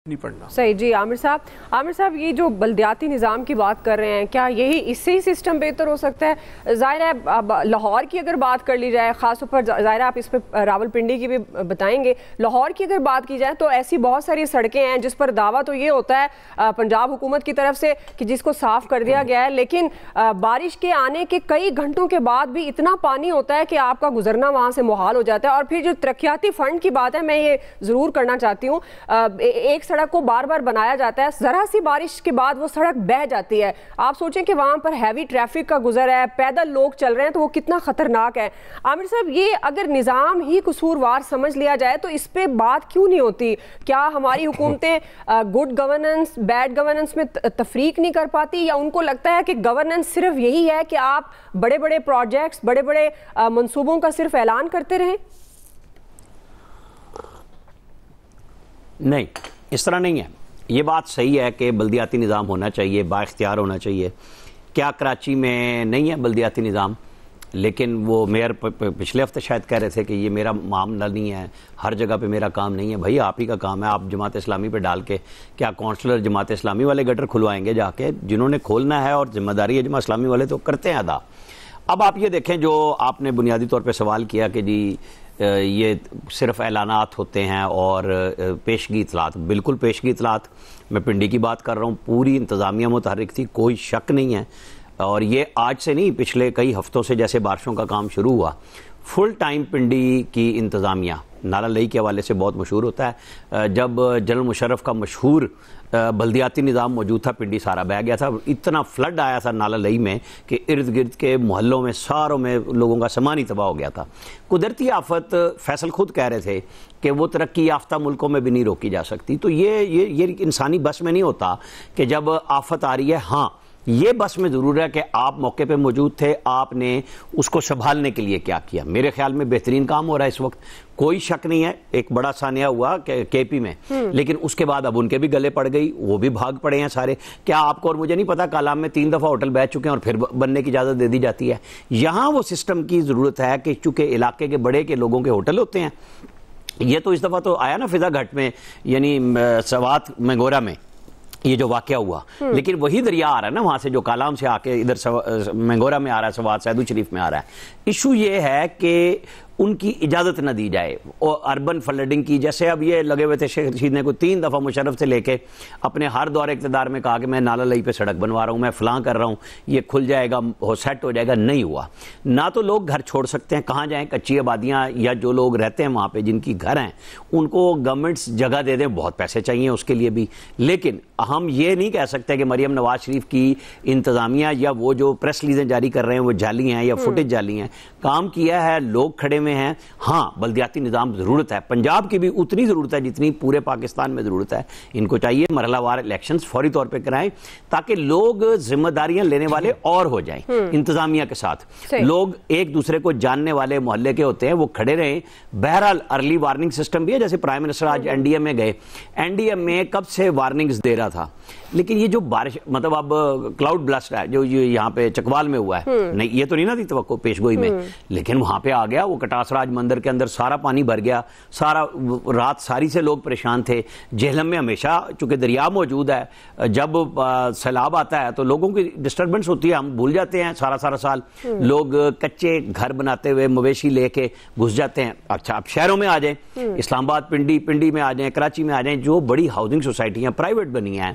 نہیں پڑھنا. صحیح. جی عامر صاحب یہ جو بلدیاتی نظام کی بات کر رہے ہیں، کیا یہی اس سے ہی سسٹم بہتر ہو سکتا ہے؟ ظاہر ہے اب لاہور کی اگر بات کر لی جائے، خاص طور پر ظاہر ہے آپ اس پہ راول پنڈی کی بھی بتائیں گے، لاہور کی اگر بات کی جائے تو ایسی بہت ساری سڑکیں ہیں جس پر دعویٰ تو یہ ہوتا ہے پنجاب حکومت کی طرف سے کہ جس کو صاف کر دیا گیا ہے، لیکن بارش کے آنے کے کئی گھنٹوں کے بعد بھی اتنا پانی ہوتا ہے کہ آپ کا گزرنا وہاں سے محال ہو جاتا ہے. اور پھر جو ترقیاتی فنڈ کی بات ہے، میں یہ ضرور کرنا چاہتی ہوں، ایک سڑک کو بار بار بنایا جاتا ہے، ذرا سی بارش کے بعد وہ سڑک بہہ جاتی ہے. آپ سوچیں کہ وہاں پر ہیوی ٹریفک کا گزر ہے، پیدل لوگ چل رہے ہیں تو وہ کتنا خطرناک ہے. عامر صاحب، یہ اگر نظام ہی قصوروار سمجھ لیا جائے تو اس پہ بات کیوں نہیں ہوتی؟ کیا ہماری حکومتیں گڈ گورننس بیڈ گورننس میں تفریق نہیں کر پاتی، یا ان کو لگتا ہے کہ گورننس صرف یہی ہے کہ آپ بڑے بڑے پروجیکٹس، بڑے بڑے منصوبوں کا صرف اعلان کرتے رہیں؟ نہیں، اس طرح نہیں ہے. یہ بات صحیح ہے کہ بلدیاتی نظام ہونا چاہیے، با اختیار ہونا چاہیے. کیا کراچی میں نہیں ہے بلدیاتی نظام؟ لیکن وہ میئر پچھلے ہفتے شاید کہہ رہے تھے کہ یہ میرا معاملہ نہیں ہے، ہر جگہ پہ میرا کام نہیں ہے. بھائی آپ ہی کا کام ہے. آپ جماعت اسلامی پہ ڈال کے کیا کونسلر جماعت اسلامی والے گٹر کھلوائیں گے جا کے؟ جنہوں نے کھولنا ہے اور ذمہ داری ہے جماعت اسلامی والے تو کرتے ہیں ادا. اب آپ یہ دیکھیں، جو آپ نے بنیادی طور پہ سوال کیا کہ جی یہ صرف اعلانات ہوتے ہیں اور پیشگی اطلاعات. بالکل پیشگی اطلاعات. میں پنڈی کی بات کر رہا ہوں، پوری انتظامیہ متحرک تھی، کوئی شک نہیں ہے. اور یہ آج سے نہیں، پچھلے کئی ہفتوں سے جیسے بارشوں کا کام شروع ہوا، فل ٹائم پنڈی کی انتظامیہ نالہ لئی کے حوالے سے بہت مشہور ہوتا ہے. جب جنرل مشرف کا مشہور بلدیاتی نظام موجود تھا، پنڈی سارا بہہ گیا تھا. اتنا فلڈ آیا تھا نالہ لئی میں کہ ارد گرد کے محلوں میں ساروں میں لوگوں کا سامان ہی تباہ ہو گیا تھا. قدرتی آفت فیصل خود کہہ رہے تھے کہ وہ ترقی یافتہ ملکوں میں بھی نہیں روکی جا سکتی. تو یہ انسانی بس میں نہیں ہوتا کہ جب آفت آ رہی ہے. ہاں، یہ بس میں ضرور ہے کہ آپ موقع پہ موجود تھے، آپ نے اس کو سنبھالنے کے لیے کیا کیا. میرے خیال میں بہترین کام ہو رہا ہے اس وقت، کوئی شک نہیں ہے. ایک بڑا سانحہ ہوا کے پی میں، لیکن اس کے بعد اب ان کے بھی گلے پڑ گئی، وہ بھی بھاگ پڑے ہیں سارے. کیا آپ کو اور مجھے نہیں پتا کالام میں 3 دفعہ ہوٹل بہ چکے ہیں اور پھر بننے کی اجازت دے دی جاتی ہے. یہاں وہ سسٹم کی ضرورت ہے کہ چونکہ علاقے کے بڑے کے لوگوں کے ہوٹل ہوتے ہیں. یہ تو اس دفعہ تو آیا نا فضا گھٹ میں، یعنی سوات منگورا میں یہ جو واقعہ ہوا، لیکن وہی دریا آ رہا ہے نا وہاں سے، جو کالام سے آ کے ادھر منگورا میں آ رہا ہے، سوات سیدو شریف میں آ رہا ہے. ایشو یہ ہے کہ ان کی اجازت نہ دی جائے. اور اربن فلڈنگ کی، جیسے اب یہ لگے ہوئے تھے شیخ رشید نے کو 3 دفعہ مشرف سے لے کے اپنے ہر دور اقتدار میں کہا کہ میں نالہ لئی پہ سڑک بنوا رہا ہوں، میں فلاں کر رہا ہوں، یہ کھل جائے گا، سیٹ ہو جائے گا. نہیں ہوا. نہ تو لوگ گھر چھوڑ سکتے ہیں، کہاں جائیں؟ کچی آبادیاں یا جو لوگ رہتے ہیں وہاں پہ جن کی گھر ہیں ان کو گورنمنٹس جگہ دے دیں. بہت پیسے چاہیے اس کے لیے بھی. لیکن ہم یہ نہیں کہہ سکتے کہ مریم نواز شریف کی انتظامیہ یا وہ جو پریس ریلیزیں جاری کر رہے ہیں وہ جعلی ہیں یا فوٹیج جعلی ہیں. کام کیا ہے، لوگ کھڑے ہوئے ہیں. ہاں، بلدیاتی نظام ضرورت ہے. پنجاب کی بھی اتنی ضرورت ہے جتنی پورے پاکستان میں ضرورت ہے. ان کو چاہیے مرحلہ وار الیکشنز فوری طور پہ کرائیں تاکہ لوگ ذمہ داریاں لینے والے اور ہو جائیں. انتظامیہ کے ساتھ لوگ ایک دوسرے کو جاننے والے محلے کے ہوتے ہیں، وہ کھڑے رہیں. بہرحال ارلی وارننگ سسٹم بھی ہے. جیسے پرائم منسٹر آج این ڈی ایم میں گئے، این ڈی ایم میں کب سے وارننگز دے رہا تھا، لیکن یہ جو بارش مطلب اب کلاؤڈ بلاسٹ ہے جو یہاں پہ چکوال میں ہوا ہے، نہیں یہ تو نہیں نہ تھی توقع پیش گوئی میں، لیکن وہاں پہ آ گیا. وہ کٹاس راج مندر کے اندر سارا پانی بھر گیا، سارا رات ساری سے لوگ پریشان تھے. جہلم میں ہمیشہ چونکہ دریا موجود ہے، جب سیلاب آتا ہے تو لوگوں کی ڈسٹربنس ہوتی ہے، ہم بھول جاتے ہیں سارا سال. لوگ کچے گھر بناتے ہوئے مویشی لے کے گھس جاتے ہیں. اچھا اب شہروں میں آ جائیں، اسلام آباد پنڈی میں آ جائیں، کراچی میں آ جائیں، جو بڑی ہاؤسنگ سوسائٹیاں پرائیویٹ بنی ہیں،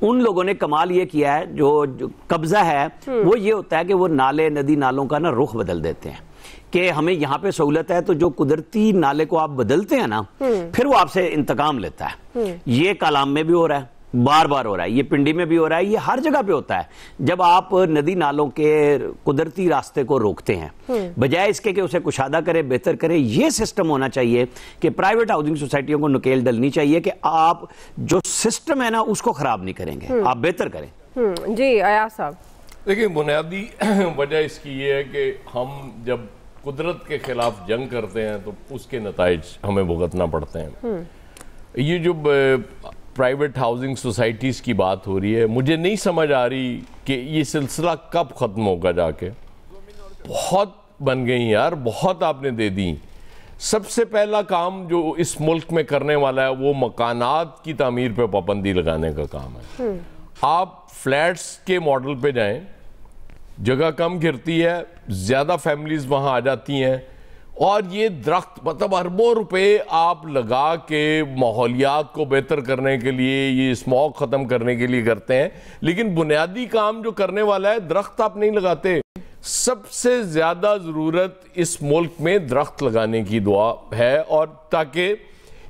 ان لوگوں نے کمال یہ کیا ہے، جو قبضہ ہے وہ یہ ہوتا ہے کہ وہ نالے ندی نالوں کا نا رخ بدل دیتے ہیں کہ ہمیں یہاں پہ سہولت ہے، تو جو قدرتی نالے کو آپ بدلتے ہیں نا پھر وہ آپ سے انتقام لیتا ہے. یہ کالام میں بھی ہو رہا ہے، بار بار ہو رہا ہے، یہ پنڈی میں بھی ہو رہا ہے، یہ ہر جگہ پہ ہوتا ہے. جب آپ ندی نالوں کے قدرتی راستے کو روکتے ہیں بجائے اس کے کہ اسے کشادہ کرے، بہتر کرے، یہ سسٹم ہونا چاہیے کہ پرائیویٹ ہاؤسنگ سوسائٹیوں کو نکیل ڈلنی چاہیے کہ آپ جو سسٹم ہے نا اس کو خراب نہیں کریں گے، آپ بہتر کریں. جی ایاز صاحب. دیکھیں، بنیادی وجہ اس کی یہ ہے کہ ہم جب قدرت کے خلاف جنگ کرتے ہیں تو اس کے نتائج ہمیں بھگتنا پڑتے ہیں. یہ جو پرائیویٹ ہاؤسنگ سوسائٹیز کی بات ہو رہی ہے، مجھے نہیں سمجھ آ رہی کہ یہ سلسلہ کب ختم ہوگا. جا کے بہت بن گئی یار، بہت آپ نے دے دی. سب سے پہلا کام جو اس ملک میں کرنے والا ہے وہ مکانات کی تعمیر پہ پابندی لگانے کا کام ہے. آپ فلیٹس کے ماڈل پہ جائیں, جگہ کم گرتی ہے, زیادہ فیملیز وہاں آ جاتی ہیں, اور یہ درخت مطلب اربوں روپے آپ لگا کے ماحولیات کو بہتر کرنے کے لیے, یہ اسموگ ختم کرنے کے لیے کرتے ہیں, لیکن بنیادی کام جو کرنے والا ہے درخت آپ نہیں لگاتے. سب سے زیادہ ضرورت اس ملک میں درخت لگانے کی دعا ہے, اور تاکہ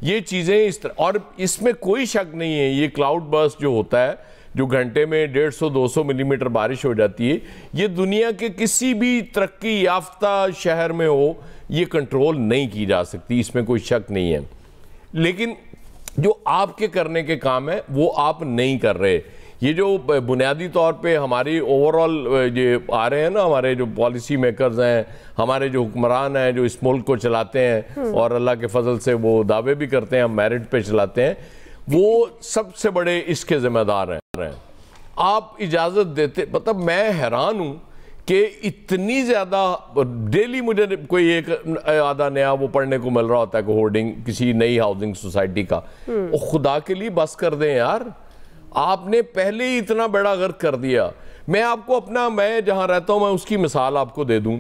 یہ چیزیں اس طرح, اور اس میں کوئی شک نہیں ہے یہ کلاؤڈ برسٹ جو ہوتا ہے, جو گھنٹے میں 150-200 ملی میٹر بارش ہو جاتی ہے, یہ دنیا کے کسی بھی ترقی یافتہ شہر میں ہو یہ کنٹرول نہیں کی جا سکتی, اس میں کوئی شک نہیں ہے. لیکن جو آپ کے کرنے کے کام ہے وہ آپ نہیں کر رہے. یہ جو بنیادی طور پہ ہماری اوورال یہ آ رہے ہیں نا, ہمارے جو پالیسی میکرز ہیں, ہمارے جو حکمران ہیں جو اس ملک کو چلاتے ہیں, اور اللہ کے فضل سے وہ دعوے بھی کرتے ہیں ہم میرٹ پہ چلاتے ہیں, وہ سب سے بڑے اس کے ذمہ دار ہیں. آپ اجازت دیتے, مطلب میں حیران ہوں کہ اتنی زیادہ ڈیلی مجھے کوئی ایک آدھا نیا وہ پڑھنے کو مل رہا ہوتا ہے کہ ہورڈنگ کسی نئی ہاؤسنگ سوسائٹی کا. خدا کے لیے بس کر دیں یار, آپ نے پہلے ہی اتنا بڑا غرق کر دیا. میں آپ کو اپنا, میں جہاں رہتا ہوں میں اس کی مثال آپ کو دے دوں.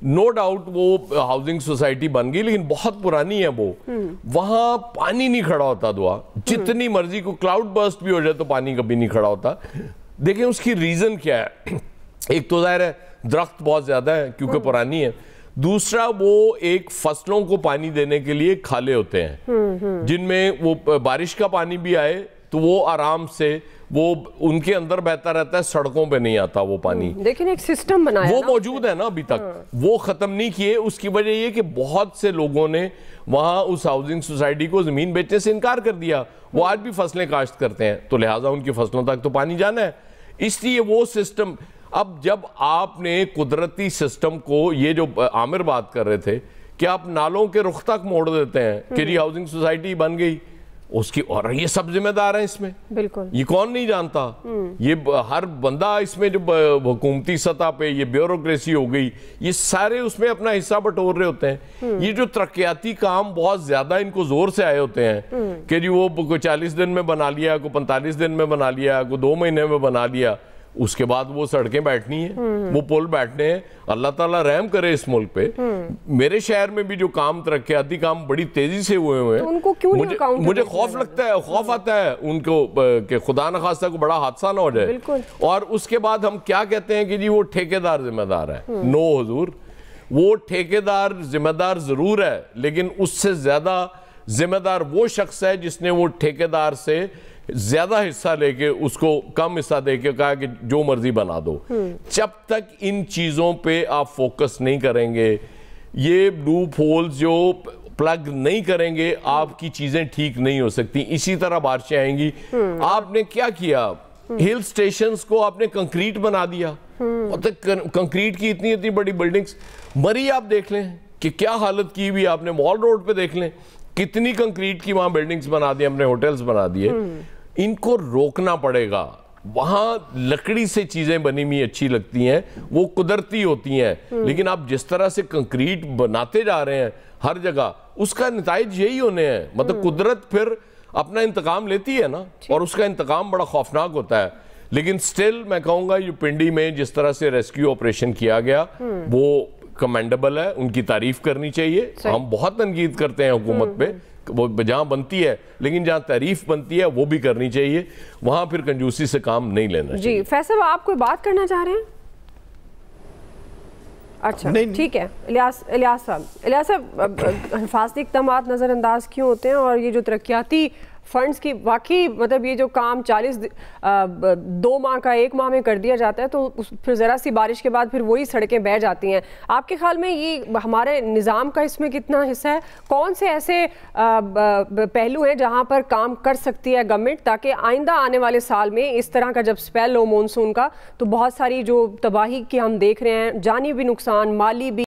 نو ڈاؤٹ وہ ہاؤسنگ سوسائٹی بن گئی لیکن بہت پرانی ہے وہ. وہاں پانی نہیں کھڑا ہوتا دعا, جتنی مرضی کو کلاؤڈ برسٹ بھی ہو جائے تو پانی کبھی نہیں کھڑا ہوتا. دیکھیں اس کی ریزن کیا ہے. ایک تو ظاہر ہے درخت بہت زیادہ ہے کیونکہ پرانی ہے. دوسرا وہ ایک فصلوں کو پانی دینے کے لیے کھالے ہوتے ہیں جن میں وہ بارش کا پانی بھی آئے تو وہ آرام سے وہ ان کے اندر بہتا رہتا ہے, سڑکوں پہ نہیں آتا وہ پانی. لیکن ایک سسٹم بنایا وہ موجود ہے نا ابھی تک, وہ ختم نہیں کیے. اس کی وجہ یہ کہ بہت سے لوگوں نے وہاں اس ہاؤسنگ سوسائٹی کو زمین بیچنے سے انکار کر دیا. وہ آج بھی فصلیں کاشت کرتے ہیں تو لہٰذا ان کی فصلوں تک تو پانی جانا ہے. اس لیے وہ سسٹم, اب جب آپ نے قدرتی سسٹم کو, یہ جو عامر بات کر رہے تھے کہ آپ نالوں کے رخ تک موڑ دیتے ہیں کہ جی ہاؤسنگ سوسائٹی بن گئی اس کی, اور یہ سب ذمہ دار ہیں اس میں. بالکل, یہ کون نہیں جانتا, یہ ہر بندہ اس میں جو حکومتی سطح پہ یہ بیوروکریسی ہو گئی, یہ سارے اس میں اپنا حصہ بٹور رہے ہوتے ہیں. یہ جو ترقیاتی کام بہت زیادہ ان کو زور سے آئے ہوتے ہیں کہ جی وہ کوئی 40 دن میں بنا لیا, کوئی 45 دن میں بنا لیا, کوئی 2 مہینے میں بنا لیا, اس کے بعد وہ سڑکیں بیٹھنی ہیں, وہ پل بیٹھنے ہیں. اللہ تعالیٰ رحم کرے اس ملک پہ. میرے شہر میں بھی جو کام ترقیاتی کام بڑی تیزی سے ہوئے ہیں, مجھے خوف لگتا ہے, خوف آتا ہے ان کو کہ خدا نخواستہ کو بڑا حادثہ نہ ہو جائے. اور اس کے بعد ہم کیا کہتے ہیں کہ جی وہ ٹھیکیدار ذمہ دار ہے. نو حضور, وہ ٹھیکیدار ذمہ دار ضرور ہے لیکن اس سے زیادہ ذمہ دار وہ شخص ہے جس نے وہ ٹھیکیدار سے زیادہ حصہ لے کے اس کو کم حصہ دے کے کہا کہ جو مرضی بنا دو. جب تک ان چیزوں پہ آپ فوکس نہیں کریں گے, یہ لوپ ہولز جو پلگ نہیں کریں گے, آپ کی چیزیں ٹھیک نہیں ہو سکتی. اسی طرح بارشیں آئیں گی. آپ نے کیا کیا, ہل سٹیشنز کو آپ نے کنکریٹ بنا دیا. کنکریٹ کی اتنی بڑی بلڈنگز, مری آپ دیکھ لیں کہ کیا حالت کی ہوئی. آپ نے مال روڈ پہ دیکھ لیں کتنی کنکریٹ کی وہاں بلڈنگز بنا دی, ہم نے ہوٹلز بنا دیے. ان کو روکنا پڑے گا. وہاں لکڑی سے چیزیں بنی ہوئی اچھی لگتی ہیں, وہ قدرتی ہوتی ہیں, لیکن آپ جس طرح سے کنکریٹ بناتے جا رہے ہیں ہر جگہ, اس کا نتائج یہی ہونے ہیں. مطلب قدرت پھر اپنا انتقام لیتی ہے نا, اور اس کا انتقام بڑا خوفناک ہوتا ہے. لیکن سٹل میں کہوں گا یہ پنڈی میں جس طرح سے ریسکیو آپریشن کیا گیا وہ کمینڈیبل ہے, ان کی تعریف کرنی چاہیے. ہم بہت تنقید کرتے ہیں حکومت پہ, وہ جہاں بنتی ہے, لیکن جہاں تعریف بنتی ہے وہ بھی کرنی چاہیے. وہاں پھر کنجوسی سے کام نہیں لینا چاہیے. جی فیصل آپ کوئی بات کرنا چاہ رہے ہیں؟ اچھا ٹھیک ہے. الیاس صاحب, حفاظتی اقدامات نظر انداز کیوں ہوتے ہیں, اور یہ جو ترقیاتی فنڈز کی واقعی مطلب یہ جو کام 2 ماہ کا 1 ماہ میں کر دیا جاتا ہے تو پھر ذرا سی بارش کے بعد پھر وہی سڑکیں بہہ جاتی ہیں. آپ کے خیال میں یہ ہمارے نظام کا اس میں کتنا حصہ ہے؟ کون سے ایسے پہلو ہیں جہاں پر کام کر سکتی ہے گورنمنٹ تاکہ آئندہ آنے والے سال میں اس طرح کا جب سپیل ہو مونسون کا تو بہت ساری جو تباہی کی ہم دیکھ رہے ہیں, جانی بھی نقصان, مالی بھی